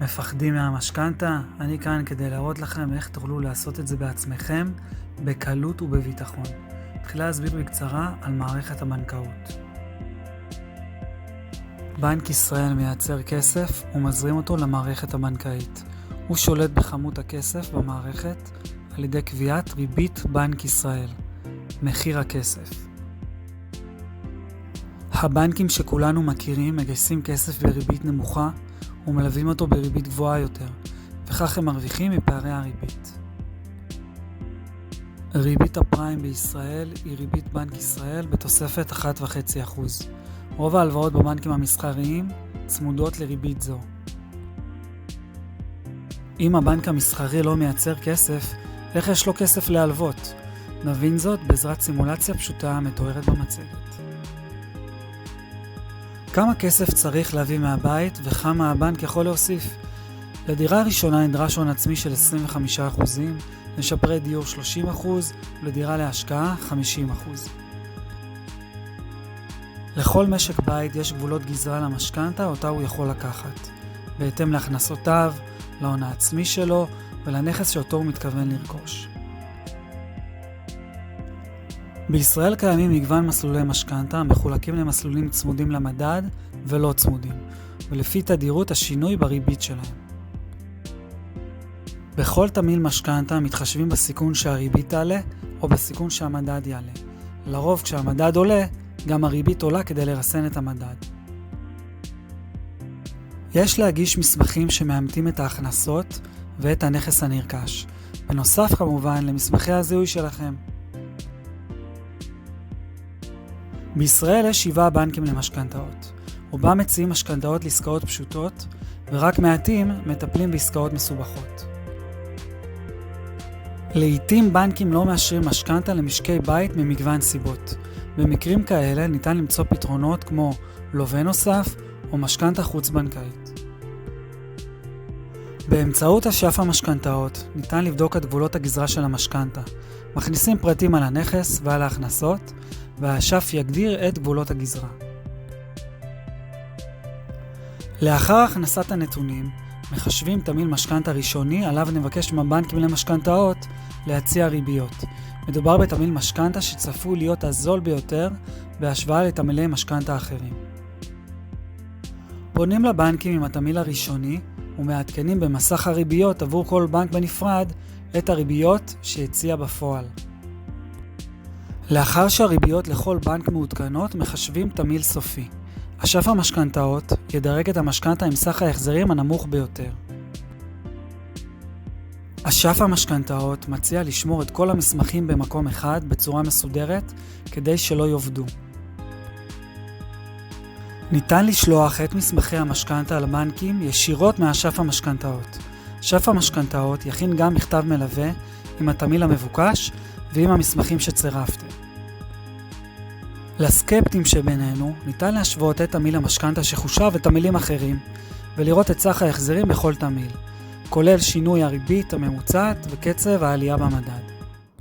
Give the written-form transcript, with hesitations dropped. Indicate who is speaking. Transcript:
Speaker 1: מפחדים מהמשכנתה? אני כאן כדי להראות לכם איך תוכלו לעשות את זה בעצמכם, בקלות ובביטחון. תחילה אסביר בקצרה על מערכת הבנקאות. בנק ישראל מייצר כסף ומזרים אותו למערכת הבנקאית. הוא שולט בכמות הכסף במערכת על ידי קביעת ריבית בנק ישראל, מחיר הכסף. הבנקים שכולנו מכירים מגייסים כסף בריבית נמוכה ומלווים אותו בריבית גבוהה יותר, וכך הם מרוויחים מפערי הריבית. ריבית הפריים בישראל היא ריבית בנק ישראל בתוספת 1.5%. רוב ההלוואות בבנקים המסחריים צמודות לריבית זו. אם הבנק המסחרי לא מייצר כסף, איך יש לו כסף להלוות? נבין זאת בעזרת סימולציה פשוטה המתוארת במצגת. כמה כסף צריך להביא מהבית וכמה הבנק יכול להוסיף? לדירה ראשונה נדרש הון עצמי של 25%, לשפרי דיור 30% ולדירה להשקעה 50%. לכל משק בית יש גבולות גזרה למשכנתה אותה הוא יכול לקחת, בהתאם להכנסותיו, להון העצמי שלו ולנכס שאותו הוא מתכוון לרכוש. בישראל קיימים מגוון מסלולי משכנתה המחולקים למסלולים צמודים למדד ולא צמודים, ולפי תדירות השינוי בריבית שלהם. בכל תמהיל משכנתה מתחשבים בסיכון שהריבית תעלה או בסיכון שהמדד יעלה. לרוב כשהמדד עולה, גם הריבית עולה כדי לרסן את המדד. יש להגיש מסמכים שמאמתים את ההכנסות ואת הנכס הנרכש, בנוסף כמובן למסמכי הזיהוי שלכם. בישראל יש 7 בנקים למשכנתאות. רובם מציעים משכנתאות לעסקאות פשוטות, ורק מעטים מטפלים בעסקאות מסובכות. לעתים בנקים לא מאשרים משכנתה למשקי בית ממגוון סיבות. במקרים כאלה ניתן למצוא פתרונות כמו לווה נוסף או משכנתה חוץ-בנקאית. באמצעות אשף המשכנתאות ניתן לבדוק את גבולות הגזרה של המשכנתה. מכניסים פרטים על הנכס ועל ההכנסות, והאשף יגדיר את גבולות הגזרה. לאחר הכנסת הנתונים, מחשבים תמהיל משכנתה ראשוני עליו נבקש מהבנקים למשכנתאות להציע ריביות. מדובר בתמהיל משכנתה שצפוי להיות הזול ביותר בהשוואה לתמהילי משכנתה אחרים. פונים לבנקים עם התמהיל הראשוני ומעדכנים במסך הריביות עבור כל בנק בנפרד את הריביות שהציע בפועל. לאחר שהריביות לכל בנק מעודכנות מחשבים תמהיל סופי. אשף המשכנתאות ידרג את המשכנתה עם סך ההחזרים הנמוך ביותר. אשף המשכנתאות מציע לשמור את כל המסמכים במקום אחד בצורה מסודרת כדי שלא יאבדו. ניתן לשלוח את מסמכי המשכנתה לבנקים ישירות מאשף המשכנתאות. אשף המשכנתאות יכין גם מכתב מלווה עם התמהיל המבוקש ועם המסמכים שצירפתם. לסקפטים שבינינו ניתן להשוות את תמהיל המשכנתה שחושב ותמהילים אחרים ולראות את סך ההחזרים בכל תמהיל, כולל שינוי הריבית הממוצעת וקצב העלייה במדד.